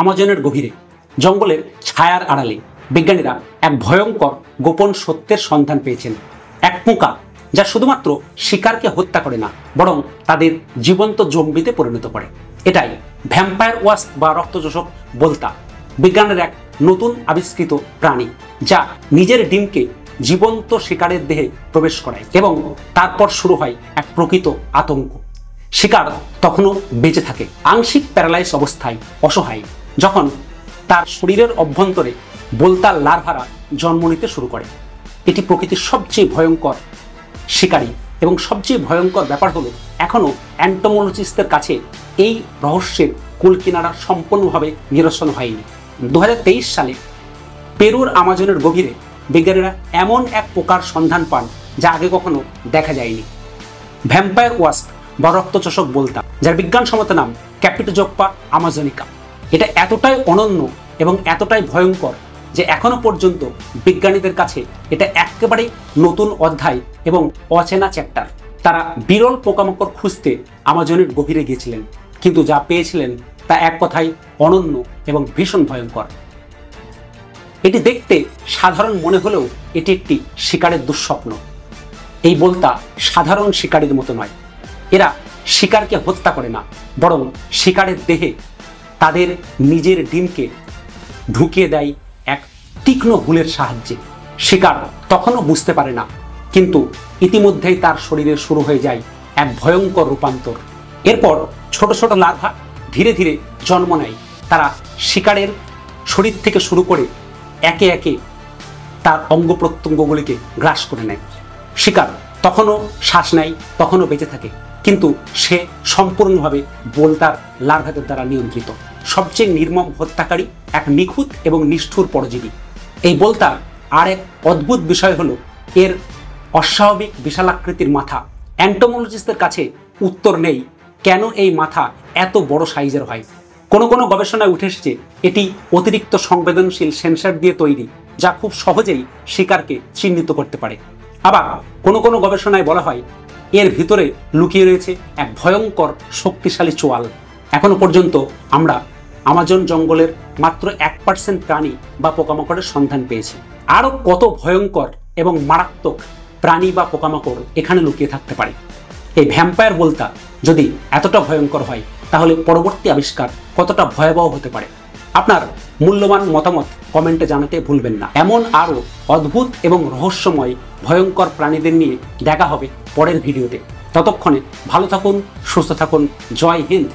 আমাজনের গভীরে জঙ্গলের ছায়ার আড়ালে বিজ্ঞানীরা এক ভয়ঙ্কর গোপন সত্যের সন্ধান পেয়েছেন। এক পোকা যা শুধুমাত্র শিকারকে হত্যা করে না, বরং তাদের জীবন্ত জম্বিতে পরিণত করে। এটাই ভ্যাম্পায়ার ওয়াস্প বা রক্তচোষক বোলতা, বিজ্ঞানের এক নতুন আবিষ্কৃত প্রাণী যা নিজের ডিমকে জীবন্ত শিকারের দেহে প্রবেশ করায় এবং তারপর শুরু হয় এক প্রকৃত আতঙ্ক। শিকার তখনও বেঁচে থাকে, আংশিক প্যারালাইজ অবস্থায়, অসহায়, যখন তার শরীরের অভ্যন্তরে বোলতার লার্ভারা জন্ম নিতে শুরু করে। এটি প্রকৃতির সবচেয়ে ভয়ঙ্কর শিকারী এবং সবচেয়ে ভয়ঙ্কর ব্যাপার হলো এখনও অ্যান্টোমোলজিস্টদের কাছে এই রহস্যের কুলকিনারা সম্পূর্ণভাবে নিরসন হয়নি। 2023 সালে পেরুর আমাজনের গভীরে বিজ্ঞানীরা এমন এক পোকার সন্ধান পান যা আগে কখনো দেখা যায়নি। ভ্যাম্পায়ার ওয়াস্প বা রক্তচোষক বোলতা, যার বিজ্ঞানসম্মত নাম ক্যাপিটোজোপ্পা আমাজনিকা। এটা এতটাই অনন্য এবং এতটাই ভয়ঙ্কর যে এখনো পর্যন্ত বিজ্ঞানীদের কাছে এটা একেবারেই নতুন অধ্যায় এবং অচেনা চ্যাপ্টার। তারা বিরল পোকামাকড় খুঁজতে আমাজনের গভীরে গিয়েছিলেন, কিন্তু যা পেয়েছিলেন তা এক কথায় অনন্য এবং ভীষণ ভয়ঙ্কর। এটি দেখতে সাধারণ মনে হলেও এটি একটি শিকারের দুঃস্বপ্ন। এই বোলতা সাধারণ শিকারীর মতো নয়। এরা শিকারকে হত্যা করে না, বরং শিকারের দেহে তাদের নিজের ডিমকে ঢুকিয়ে দেয় এক তীক্ষ্ণ হুলের সাহায্যে। শিকার তখনও বুঝতে পারে না, কিন্তু ইতিমধ্যেই তার শরীরে শুরু হয়ে যায় এক ভয়ঙ্কর রূপান্তর। এরপর ছোট ছোট লার্ভা ধীরে ধীরে জন্ম নেয়। তারা শিকারের শরীর থেকে শুরু করে একে একে তার অঙ্গ প্রত্যঙ্গগুলিকে গ্রাস করে নেয়। শিকার তখনও শ্বাস নেয়, তখনও বেঁচে থাকে, কিন্তু সে সম্পূর্ণভাবে বোলতার লার্ভাদের দ্বারা নিয়ন্ত্রিত। সবচেয়ে নির্মম হত্যাকারী, এক নিখুঁত এবং নিষ্ঠুর পরজীবী। এই বোলতার আর এক অদ্ভুত বিষয় হলো এর অস্বাভাবিক বিশালাকৃতির মাথা। অ্যান্টোমোলজিস্টদের কাছে উত্তর নেই কেন এই মাথা এত বড় সাইজের হয়। কোনো কোনো গবেষণায় উঠে এসেছে এটি অতিরিক্ত সংবেদনশীল সেন্সর দিয়ে তৈরি, যা খুব সহজেই শিকারকে চিহ্নিত করতে পারে। আবার কোনো কোনো গবেষণায় বলা হয় এর ভিতরে লুকিয়ে রয়েছে এক ভয়ঙ্কর শক্তিশালী চোয়াল। এখনো পর্যন্ত আমরা আমাজন জঙ্গলের মাত্র 1% প্রাণী বা পোকামাকড়ের সন্ধান পেয়েছি। আরও কত ভয়ঙ্কর এবং মারাত্মক প্রাণী বা পোকামাকড় এখানে লুকিয়ে থাকতে পারে। এই ভ্যাম্পায়ার বোলতা যদি এতটা ভয়ঙ্কর হয়, তাহলে পরবর্তী আবিষ্কার কতটা ভয়াবহ হতে পারে। আপনার মূল্যবান মতামত কমেন্টে জানাতে ভুলবেন না। এমন আরও অদ্ভুত এবং রহস্যময় ভয়ঙ্কর প্রাণীদের নিয়ে দেখা হবে পরের ভিডিওতে। ততক্ষণে ভালো থাকুন, সুস্থ থাকুন। জয় হিন্দ।